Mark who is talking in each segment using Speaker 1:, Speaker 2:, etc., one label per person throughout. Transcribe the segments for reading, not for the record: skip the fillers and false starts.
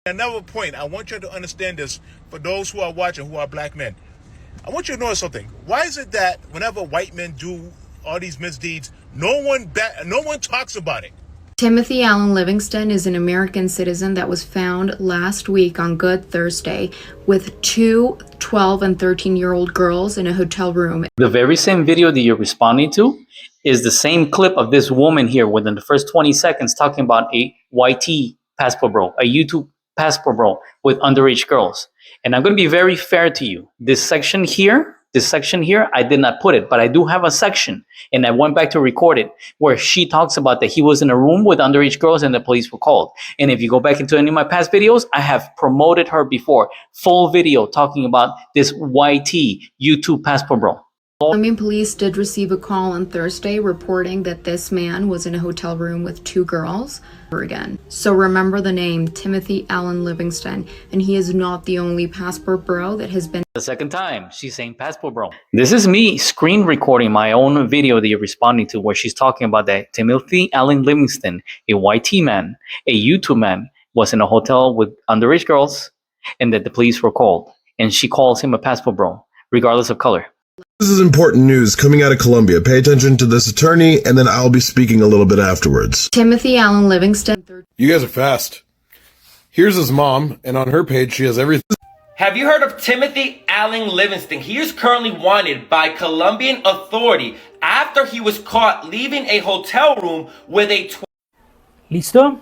Speaker 1: Another point, I want you to understand this for those who are watching who are black men. I want you to know something. Why is it that whenever white men do all these misdeeds, no one talks about it?
Speaker 2: Timothy Allen Livingston is an American citizen that was found last week on Good Thursday with two 12 and 13-year-old girls in a hotel room.
Speaker 3: The very same video that you're responding to is the same clip of this woman here within the first 20 seconds talking about a YT passport bro, a YouTube passport bro with underage girls. And I'm going to be very fair to you. This section here, I did not put it, but I do have a section, and I went back to record it, where she talks about that he was in a room with underage girls and the police were called. And if you go back into any of my past videos, I have promoted her before. Full video talking about this YT YouTube passport bro.
Speaker 2: Colombian police did receive a call on Thursday reporting that this man was in a hotel room with two girls again. So remember the name, Timothy Allen Livingston, and he is not the only passport bro that has been.
Speaker 3: The second time she's saying passport bro. This is me screen recording my own video that you're responding to, where she's talking about that Timothy Allen Livingston, a YT man, a YouTube man, was in a hotel with underage girls and that the police were called. And she calls him a passport bro, regardless of color.
Speaker 4: This is important news coming out of Colombia. Pay attention to this attorney, and then I'll be speaking a little bit afterwards.
Speaker 2: Timothy Allen Livingston.
Speaker 5: You guys are fast. Here's his mom, and on her page, she has everything.
Speaker 6: Have you heard of Timothy Allen Livingston? He is currently wanted by Colombian authority after he was caught leaving a hotel room with a...
Speaker 7: ¿Listo?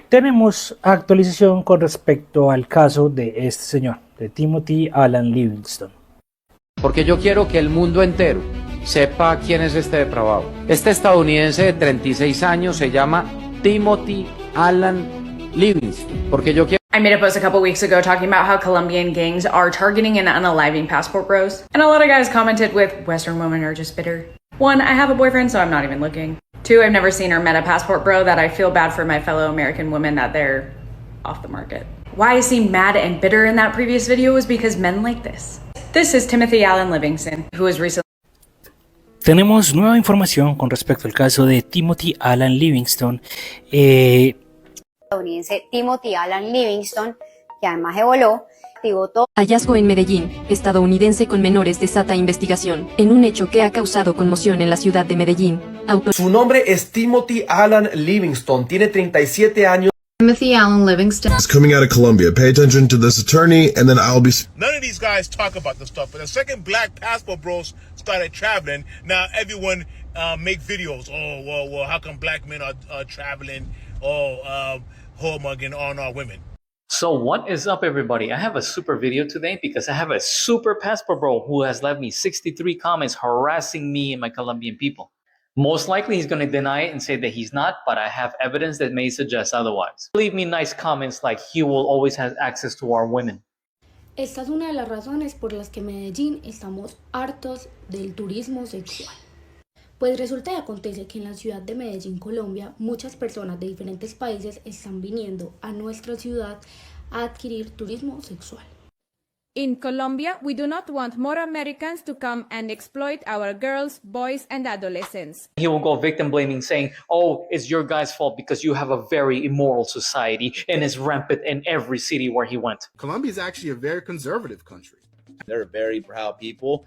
Speaker 7: Tenemos actualización con respecto al caso de este señor, de Timothy Allen Livingston.
Speaker 8: Porque yo quiero que el mundo entero sepa quién es este depravado. Este estadounidense de 36 años se llama Timothy Allen Livingston. Porque yo quiero...
Speaker 9: I made a post a couple weeks ago talking about how Colombian gangs are targeting and unaliving passport bros. And a lot of guys commented with, Western women are just bitter. 1, I have a boyfriend, so I'm not even looking. 2, I've never seen or met a passport bro that I feel bad for my fellow American women that they're off the market. Why I seem mad and bitter in that previous video was because men like this. This is Timothy Allen Livingston, who was recently...
Speaker 7: Tenemos nueva información con respecto al caso de Timothy Allen Livingston.
Speaker 10: Estadounidense Timothy Allen Livingston, que además evoló, todo.
Speaker 11: Hallazgo en Medellín. Estadounidense con menores desata investigación en un hecho que ha causado conmoción en la ciudad de Medellín.
Speaker 6: Su nombre es Timothy Allen Livingston. Tiene 37 años.
Speaker 2: Timothy Allen Livingston.
Speaker 4: It's coming out of Colombia. Pay attention to this attorney, and then I'll be...
Speaker 1: None of these guys talk about this stuff. But the second black passport bros started traveling, now everyone make videos. Oh, well, how come black men are traveling? Whoremugging on our women.
Speaker 3: So what is up, everybody? I have a super video today because I have a super passport bro who has left me 63 comments harassing me and my Colombian people. Most likely he's going to deny it and say that he's not, but I have evidence that may suggest otherwise. Leave me nice comments like he will always have access to our women.
Speaker 12: Esta es una de las razones por las que en Medellín estamos hartos del turismo sexual. Pues resulta y acontece que en la ciudad de Medellín, Colombia, muchas personas de diferentes países están viniendo a nuestra ciudad a adquirir turismo sexual.
Speaker 13: In Colombia, we do not want more Americans to come and exploit our girls, boys, and adolescents.
Speaker 3: He will go victim blaming, saying, oh, it's your guys' fault because you have a very immoral society and it's rampant in every city where he went.
Speaker 14: Colombia is actually a very conservative country.
Speaker 15: They're very proud people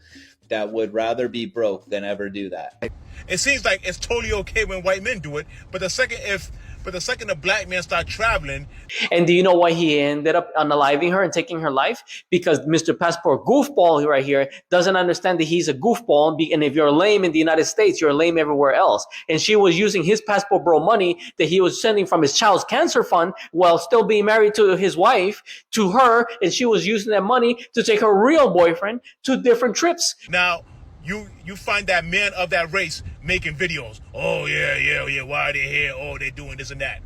Speaker 15: that would rather be broke than ever do that.
Speaker 1: It seems like it's totally okay when white men do it, but the second a black men start traveling.
Speaker 3: And do you know why he ended up unaliving her and taking her life? Because Mr. Passport Goofball right here doesn't understand that he's a goofball. And if you're lame in the United States, you're lame everywhere else. And she was using his passport bro money that he was sending from his child's cancer fund while still being married to his wife, to her. And she was using that money to take her real boyfriend to different trips.
Speaker 1: Now, you find that men of that race making videos. Oh, yeah, why are they here? Oh, they're doing this and that.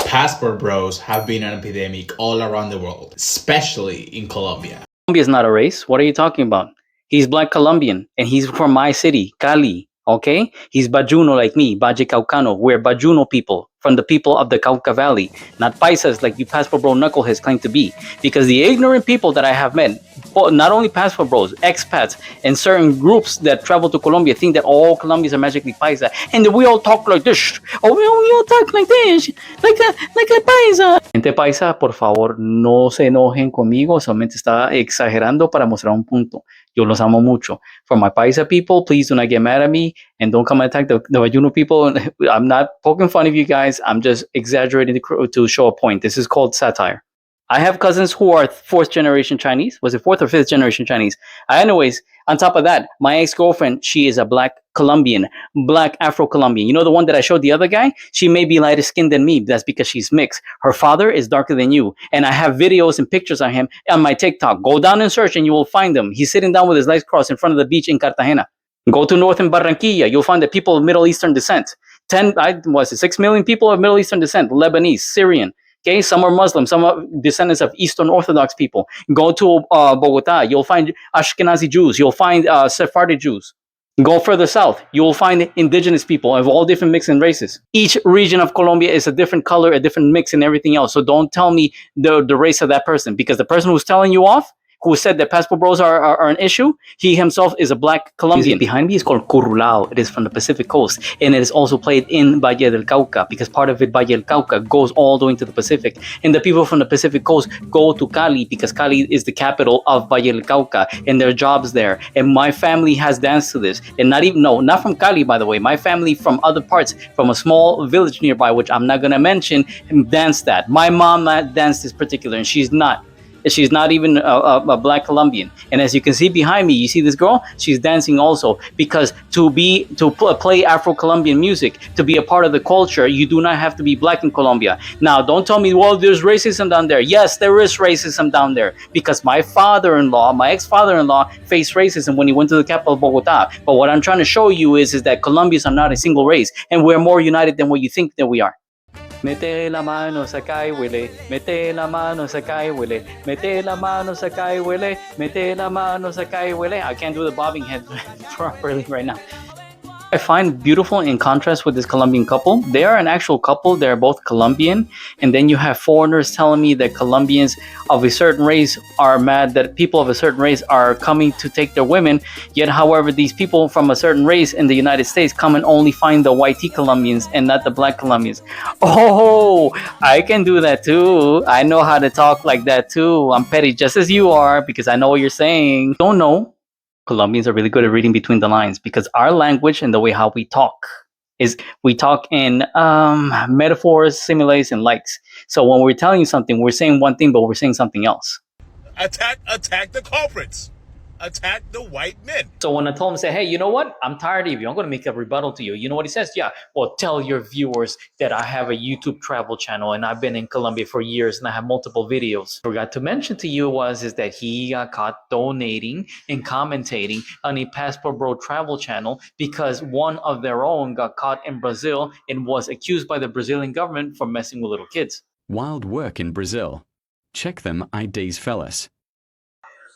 Speaker 16: Passport bros have been an epidemic all around the world, especially in Colombia.
Speaker 3: Colombia is not a race. What are you talking about? He's black Colombian, and he's from my city, Cali, okay? He's Bajuno like me, Valle Caucano. We're Bajuno people, from the people of the Cauca Valley, not paisas like you passport bro knuckleheads claim to be. Because the ignorant people that I have met people, not only passport bros, expats, and certain groups that travel to Colombia think that all Colombians are magically paisa, and that we all talk like this, or we all talk like this, like a paisa. Gente paisa, por favor, no se enojen conmigo, solamente estaba exagerando para mostrar un punto. Yo los amo mucho. For my paisa people, please do not get mad at me, and don't come and attack the Bayuno people. I'm not poking fun of you guys, I'm just exaggerating to show a point. This is called satire. I have cousins who are fourth generation Chinese. Was it fourth or fifth generation Chinese? Anyways, on top of that, my ex-girlfriend, she is a black Colombian, black Afro-Colombian. You know the one that I showed the other guy? She may be lighter skinned than me. That's because she's mixed. Her father is darker than you. And I have videos and pictures of him on my TikTok. Go down and search and you will find him. He's sitting down with his legs crossed in front of the beach in Cartagena. Go to northern Barranquilla. You'll find the people of Middle Eastern descent. 6 million people of Middle Eastern descent, Lebanese, Syrian. Okay, some are Muslim, some are descendants of Eastern Orthodox people. Go to Bogota, you'll find Ashkenazi Jews, you'll find Sephardi Jews. Go further south, you will find indigenous people of all different mixing races. Each region of Colombia is a different color, a different mix, and everything else. So don't tell me the race of that person, because the person who's telling you off, who said that passport bros are an issue, he himself is a black Colombian. Behind me is called Curulao. It is from the Pacific coast, and it is also played in Valle del Cauca, because part of it, Valle del Cauca, goes all the way to the Pacific. And the people from the Pacific coast go to Cali, because Cali is the capital of Valle del Cauca, and their jobs there. And my family has danced to this. And not from Cali, by the way. My family from other parts, from a small village nearby, which I'm not going to mention, danced that. My mom danced this particular, and she's not even a black Colombian. And as you can see behind me, you see this girl? She's dancing also, because to play Afro-Colombian music, to be a part of the culture, you do not have to be black in Colombia. Now, don't tell me, well, there's racism down there. Yes, there is racism down there, because my father-in-law, my ex-father-in-law, faced racism when he went to the capital of Bogota. But what I'm trying to show you is that Colombians are not a single race, and we're more united than what you think that we are. Mete la mano, saca y huele. Mete la mano, saca y huele. Mete la mano, saca y huele. Mete la mano, saca y huele. I can't do the bobbing head properly right now. I find beautiful in contrast with this Colombian couple. They are an actual couple. They're both Colombian. And then you have foreigners telling me that Colombians of a certain race are mad that people of a certain race are coming to take their women. Yet, however, these people from a certain race in the United States come and only find the white Colombians and not the black Colombians. Oh, I can do that too. I know how to talk like that too. I'm petty just as you are, because I know what you're saying. Don't know. Colombians are really good at reading between the lines, because our language and the way how we talk is we talk in metaphors, similes, and likes. So when we're telling you something, we're saying one thing, but we're saying something else.
Speaker 1: Attack the culprits. Attack the white men.
Speaker 3: So when I told him, say, hey, you know what? I'm tired of you. I'm going to make a rebuttal to you. You know what he says? Yeah, well, tell your viewers that I have a YouTube travel channel and I've been in Colombia for years and I have multiple videos. Forgot to mention to you is that he got caught donating and commentating on a Passport Bro travel channel because one of their own got caught in Brazil and was accused by the Brazilian government for messing with little kids.
Speaker 17: Wild work in Brazil. Check them IDs fellas.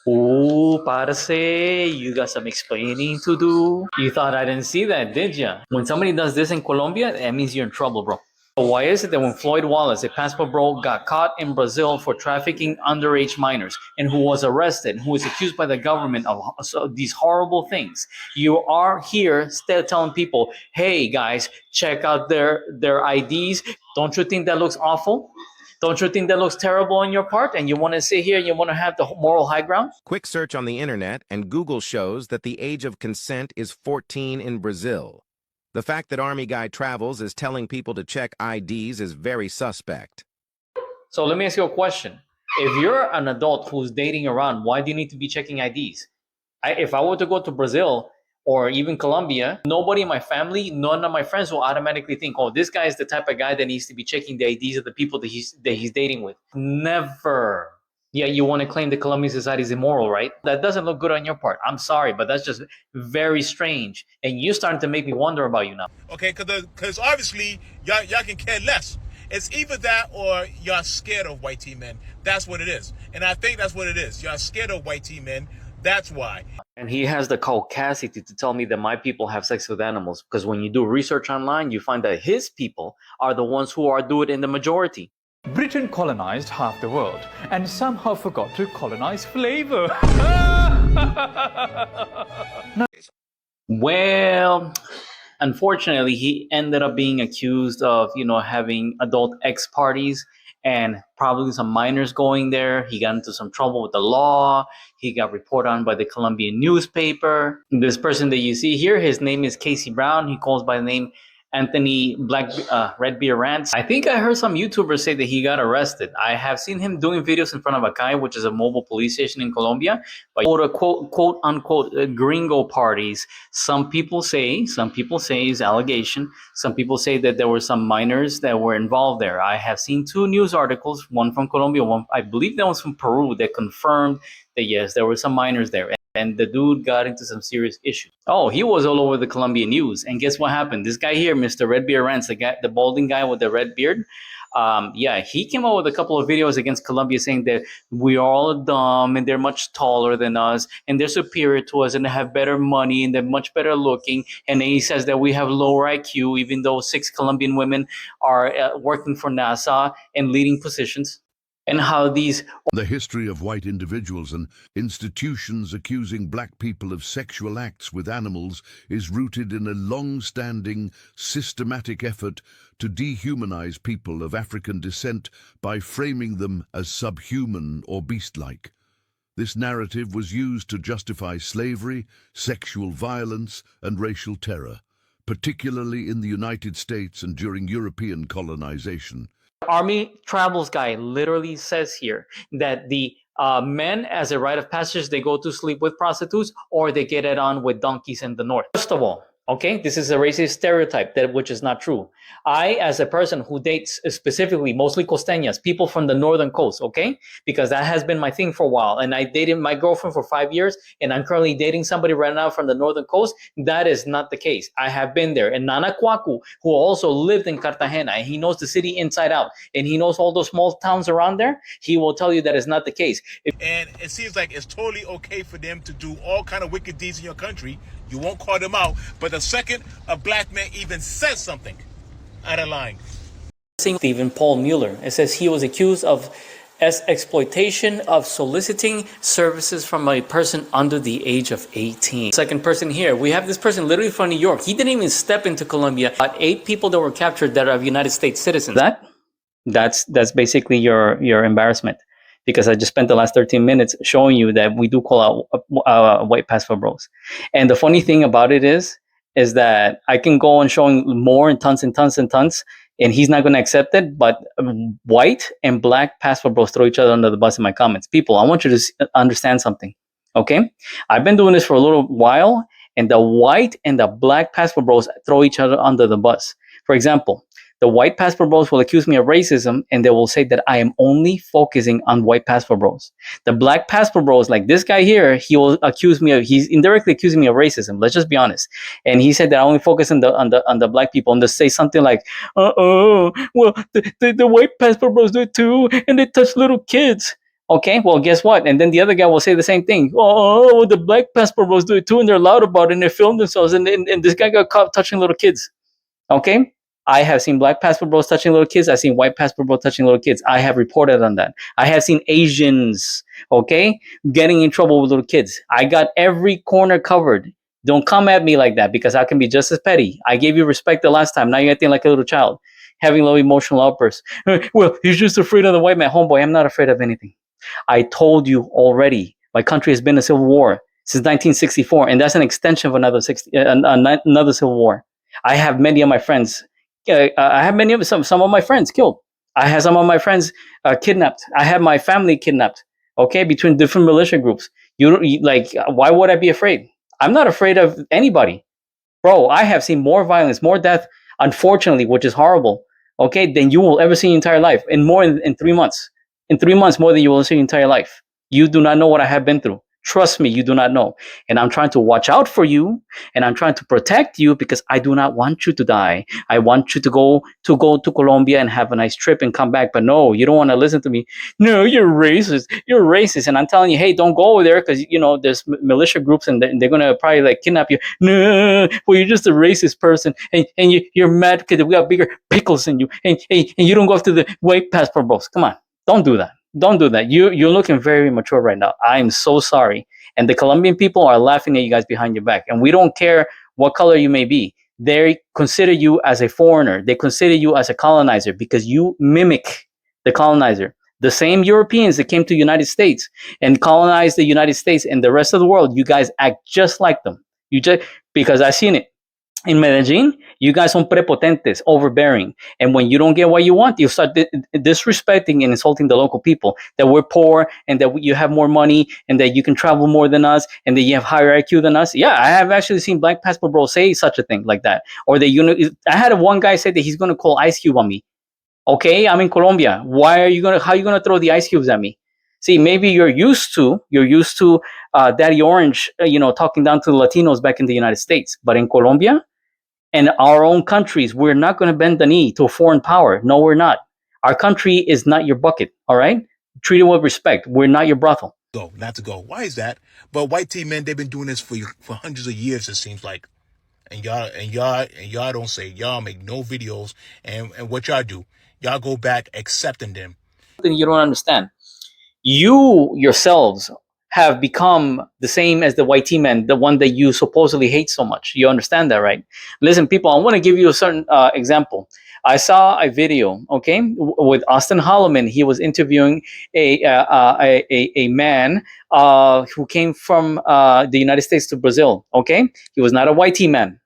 Speaker 3: Oh, parce, you got some explaining to do. You thought I didn't see that, did ya? When somebody does this in Colombia, that means you're in trouble, bro. So why is it that when Floyd Wallace, a passport bro, got caught in Brazil for trafficking underage minors and who was arrested, who was accused by the government of these horrible things, you are here still telling people, hey, guys, check out their IDs. Don't you think that looks awful? Don't you think that looks terrible on your part? And you want to sit here and you want to have the moral high ground?
Speaker 18: Quick search on the internet and Google shows that the age of consent is 14 in Brazil. The fact that Army Guy Travels is telling people to check IDs is very suspect.
Speaker 3: So let me ask you a question. If you're an adult who's dating around, why do you need to be checking IDs? If I were to go to Brazil or even Colombia, nobody in my family, none of my friends will automatically think, oh, this guy is the type of guy that needs to be checking the IDs of the people that he's dating with. Never. Yeah, you want to claim the Colombian society is immoral, right? That doesn't look good on your part. I'm sorry, but that's just very strange. And you're starting to make me wonder about you now.
Speaker 1: Okay, because obviously y'all can care less. It's either that or y'all scared of white men. That's what it is. And I think that's what it is. Y'all scared of white men. That's why.
Speaker 3: And he has the caucasity to tell me that my people have sex with animals. Because when you do research online, you find that his people are the ones who are doing it in the majority.
Speaker 19: Britain colonized half the world and somehow forgot to colonize flavor.
Speaker 3: Well, unfortunately, he ended up being accused of, having adult X parties and probably some minors going there. He got into some trouble with the law. He got reported on by the Colombian newspaper. This person that you see here, his name is Casey Brown. He calls by the name Anthony Redbeard Rants. I think I heard some YouTubers say that he got arrested. I have seen him doing videos in front of Acai, which is a mobile police station in Colombia, but quote unquote gringo parties. Some people say is allegation. Some people say that there were some minors that were involved there. I have seen two news articles, one from Colombia, one I believe that was from Peru, that confirmed that yes, there were some minors there. And the dude got into some serious issues. Oh, he was all over the Colombian news. And guess what happened? This guy here, Mr. Redbeard Rants, the balding guy with the red beard, he came out with a couple of videos against Colombia saying that we are all dumb and they're much taller than us and they're superior to us and they have better money and they're much better looking. And then he says that we have lower IQ, even though 6 Colombian women are working for NASA in leading positions. And how the
Speaker 20: history of white individuals and institutions accusing black people of sexual acts with animals is rooted in a long-standing, systematic effort to dehumanize people of African descent by framing them as subhuman or beast-like. This narrative was used to justify slavery, sexual violence, and racial terror, particularly in the United States and during European colonization.
Speaker 3: Army Travels guy literally says here that the men, as a rite of passage, they go to sleep with prostitutes or they get it on with donkeys in the north. First of all, okay, this is a racist stereotype which is not true. I, as a person who dates specifically mostly costeñas, people from the northern coast, okay, because that has been my thing for a while, and I dated my girlfriend for 5 years, and I'm currently dating somebody right now from the northern coast. That is not the case. I have been there. And Nana Kwaku, who also lived in Cartagena, and he knows the city inside out, and he knows all those small towns around there, he will tell you that is not the case.
Speaker 1: And it seems like it's totally okay for them to do all kind of wicked deeds in your country. You won't call them out, but the second a black man even says something out of line.
Speaker 3: Stephen Paul Mueller. It says he was accused of exploitation of soliciting services from a person under the age of 18. Second person here, we have this person literally from New York. He didn't even step into Colombia. 8 people that were captured that are United States citizens. That's basically your embarrassment. Because I just spent the last 13 minutes showing you that we do call out white passport bros. And the funny thing about it is that I can go on showing more and tons and tons and tons, and he's not going to accept it. But white and black passport bros throw each other under the bus in my comments. People, I want you to understand something, okay? I've been doing this for a little while, and the white and the black passport bros throw each other under the bus. For example, the white passport bros will accuse me of racism, and they will say that I am only focusing on white passport bros. The black passport bros, like this guy here, he's indirectly accusing me of racism. Let's just be honest. And he said that I only focus on the black people, and they say something like, well, the white passport bros do it too, and they touch little kids. Okay, well, guess what? And then the other guy will say the same thing. Oh, the black passport bros do it too, and they're loud about it, and they film themselves, and this guy got caught touching little kids. Okay? I have seen black passport bros touching little kids. I've seen white passport bros touching little kids. I have reported on that. I have seen Asians, okay, getting in trouble with little kids. I got every corner covered. Don't come at me like that, because I can be just as petty. I gave you respect the last time. Now you're acting like a little child, having low emotional outbursts. Well, he's just afraid of the white man. Homeboy, I'm not afraid of anything. I told you already, my country has been in a civil war since 1964, and that's an extension of another civil war. I have many of my friends. I have many of some of my friends killed. I have some of my friends kidnapped. I have my family kidnapped. Okay, between different militia groups. Why would I be afraid? I'm not afraid of anybody, bro. I have seen more violence, more death, unfortunately, which is horrible. Okay, than you will ever see in your entire life, and more in 3 months. In 3 months, more than you will see in your entire life. You do not know what I have been through. Trust me, you do not know. And I'm trying to watch out for you, and I'm trying to protect you because I do not want you to die. I want you to go to Colombia and have a nice trip and come back. But no, you don't want to listen to me. No, you're racist. You're racist. And I'm telling you, hey, don't go over there because there's militia groups and they're gonna probably like kidnap you. No, well, you're just a racist person, and you're mad because we got bigger pickles than you, and you don't go after the white passport bros. Come on, don't do that. Don't do that. You're looking very mature right now. I am so sorry. And the Colombian people are laughing at you guys behind your back. And we don't care what color you may be. They consider you as a foreigner. They consider you as a colonizer because you mimic the colonizer. The same Europeans that came to the United States and colonized the United States and the rest of the world, you guys act just like them. You just because I've seen it. In Medellin, you guys are prepotentes, overbearing. And when you don't get what you want, you start disrespecting and insulting the local people that we're poor and that you have more money and that you can travel more than us and that you have higher IQ than us. Yeah, I have actually seen Black Passport Bro say such a thing like that. Or that, I had one guy say that he's going to call Ice Cube on me. Okay, I'm in Colombia. How are you going to throw the ice cubes at me? See, maybe you're used to Daddy Orange, talking down to the Latinos back in the United States. But in Colombia, and our own countries, we're not going to bend the knee to a foreign power. No, we're not. Our country is not your bucket, all right? Treat it with respect. We're not your brothel.
Speaker 1: Not to go. Why is that? But white team men, they've been doing this for hundreds of years, it seems like. And y'all don't say. Y'all make no videos. And what y'all do, y'all go back accepting them.
Speaker 3: Then you don't understand. You yourselves have become the same as the white team men, the one that you supposedly hate so much. You understand that, right? Listen, people, I want to give you a certain example. I saw a video, okay, with Austin Holloman. He was interviewing a man who came from the United States to Brazil, okay? He was not a white team man.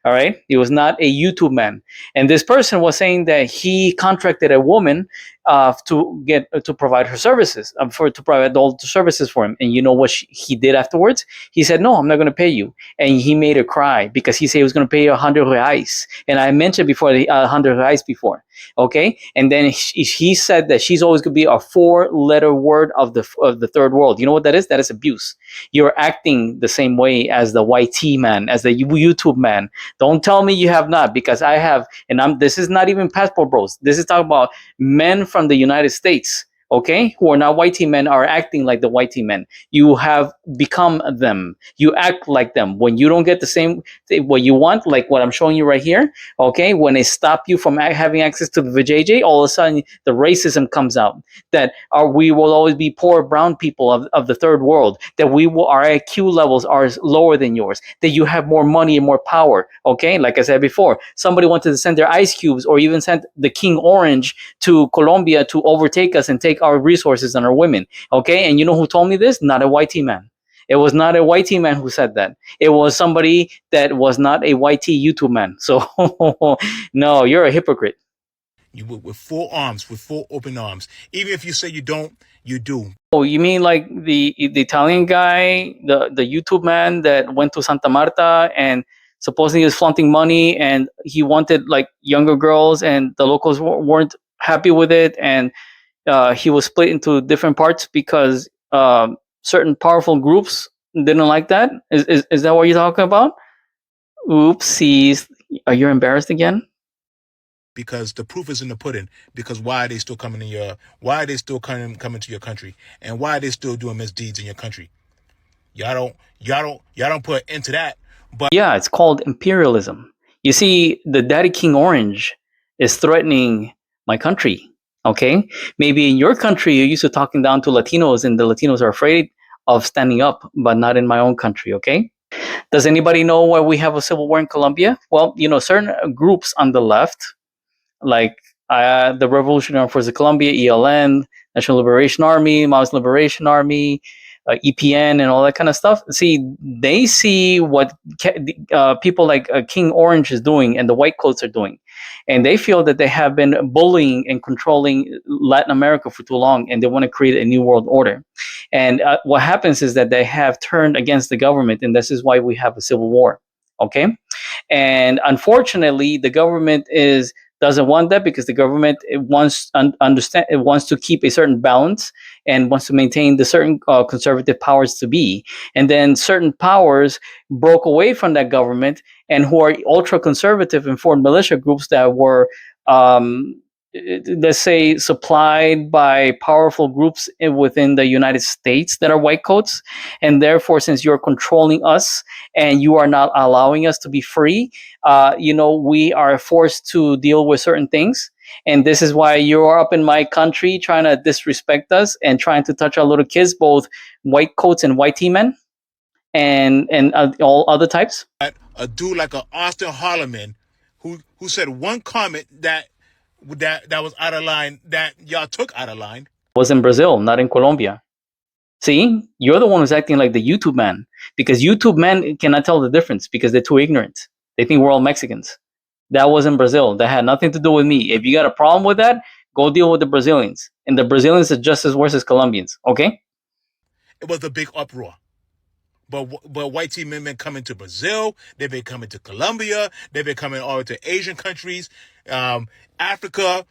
Speaker 3: All right. He was not a YouTube man. And this person was saying that he contracted a woman to provide her services, to provide all the services for him. And you know what he did afterwards? He said, no, I'm not going to pay you. And he made her cry because he said he was going to pay her 100 reais. And I mentioned before the 100 reais before. Okay. And then he said that she's always going to be a 4-letter word of the third world. You know what that is? That is abuse. You're acting the same way as the YT man, as the YouTube man. Don't tell me you have not, because I have. And this is not even passport bros. This is talking about men from the United States, okay, who are not white team men, are acting like the white team men. You have become them. You act like them. When you don't get the same what you want, like what I'm showing you right here, okay, when they stop you from having access to the vajayjay, all of a sudden the racism comes out. That we will always be poor brown people of the third world. That our IQ levels are lower than yours. That you have more money and more power. Okay, like I said before, somebody wanted to send their ice cubes or even send the King Orange to Colombia to overtake us and take our resources and our women. Okay, and you know who told me this? Not a white team man. It was not a white team man who said that. It was somebody that was not a white YouTube man. So no, you're a hypocrite.
Speaker 1: You with full arms, with full open arms. Even if you say you don't, you do.
Speaker 3: Oh, you mean like the Italian guy, the YouTube man that went to Santa Marta and supposedly he was flaunting money and he wanted like younger girls and the locals weren't happy with it, and he was split into different parts because certain powerful groups didn't like that. Is that what you're talking about? Oopsies. Are you embarrassed again?
Speaker 1: Because the proof is in the pudding. Because why are they still coming why are they still coming to your country? And why are they still doing misdeeds in your country? Y'all don't put into that. But
Speaker 3: yeah, it's called imperialism. You see, the Daddy King Orange is threatening my country. Okay, maybe in your country you're used to talking down to Latinos, and the Latinos are afraid of standing up, but not in my own country. Okay. Does anybody know why we have a civil war in Colombia? Well, certain groups on the left, like the Revolutionary Armed Forces of Colombia, ELN, National Liberation Army, Maoist Liberation Army, EPN, and all that kind of stuff. See, they see what people like King Orange is doing and the white coats are doing. And they feel that they have been bullying and controlling Latin America for too long, and they want to create a new world order. And what happens is that they have turned against the government, and this is why we have a civil war. Okay? And unfortunately, the government is doesn't want that because the government it wants to keep a certain balance and wants to maintain the certain conservative powers to be. And then certain powers broke away from that government and who are ultra conservative and formed militia groups that were um, let's say supplied by powerful groups within the United States that are white coats, and therefore since you're controlling us and you are not allowing us to be free, we are forced to deal with certain things. And this is why you're up in my country trying to disrespect us and trying to touch our little kids, both white coats and white men and all other types.
Speaker 1: A dude like a Austin Holloman who said one comment that was out of line, that y'all took out of line.
Speaker 3: Was in Brazil, not in Colombia. See, you're the one who's acting like the YouTube man, because YouTube men cannot tell the difference because they're too ignorant. They think we're all Mexicans. That was in Brazil. That had nothing to do with me. If you got a problem with that, go deal with the Brazilians. And the Brazilians are just as worse as Colombians, okay?
Speaker 1: It was a big uproar. But white team men coming to Brazil, they've been coming to Colombia, they've been coming all to Asian countries, Africa,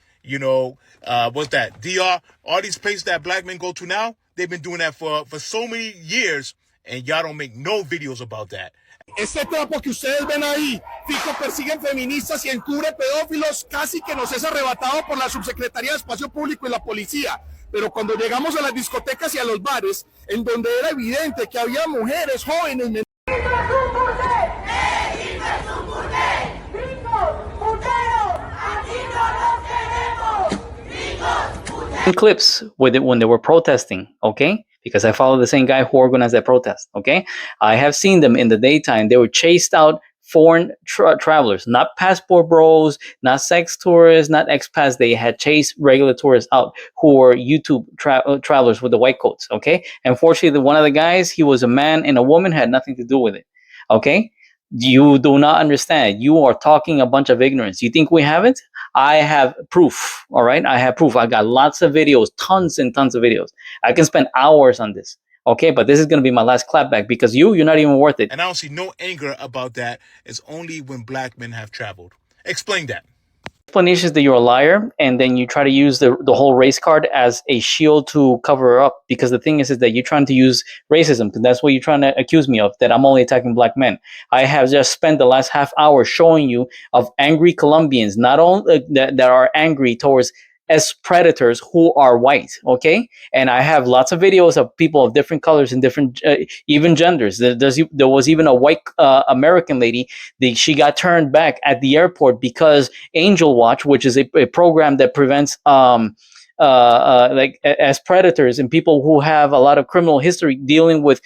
Speaker 1: what's that? DR, all these places that black men go to now, they've been doing that for so many years, and y'all don't make no videos about that.
Speaker 21: Este trapo que ustedes ven ahí, fijo persiguen feministas y encubre pedófilos, casi que nos es arrebatado por la Subsecretaría de Espacio Público y la policía. Pero cuando llegamos a las discotecas y a los bares, en donde era evidente que había mujeres jóvenes...
Speaker 3: Clips with it when they were protesting, okay? Because I follow the same guy who organized that protest, okay? I have seen them in the daytime. They were chased out foreign travelers, not passport bros, not sex tourists, not expats. They had chased regular tourists out who were YouTube travelers with the white coats, okay? Unfortunately, one of the guys, he was a man and a woman, had nothing to do with it, okay? You do not understand. You are talking a bunch of ignorance. You think we haven't? I have proof, all right? I have proof. I got lots of videos, tons and tons of videos. I can spend hours on this, okay? But this is going to be my last clapback because you're not even worth it.
Speaker 1: And I don't see no anger about that. It's only when black men have traveled. Explain that.
Speaker 3: Explanation is that you're a liar, and then you try to use the whole race card as a shield to cover up, because the thing is that you're trying to use racism, because that's what you're trying to accuse me of, that I'm only attacking black men. I have just spent the last half hour showing you of angry Colombians, not only that are angry towards as predators who are white, okay? And I have lots of videos of people of different colors and different, even genders. There was even a white American lady. She got turned back at the airport because Angel Watch, which is a program that prevents as predators and people who have a lot of criminal history dealing with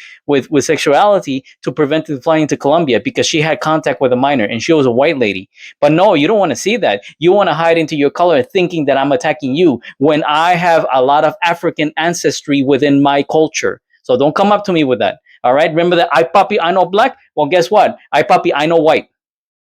Speaker 3: sexuality, to prevent them flying to Colombia, because she had contact with a minor and she was a white lady. But no, you don't want to see that. You want to hide into your color thinking that I'm attacking you when I have a lot of African ancestry within my culture. So don't come up to me with that. All right. Remember that I know black. Well, guess what? I know white.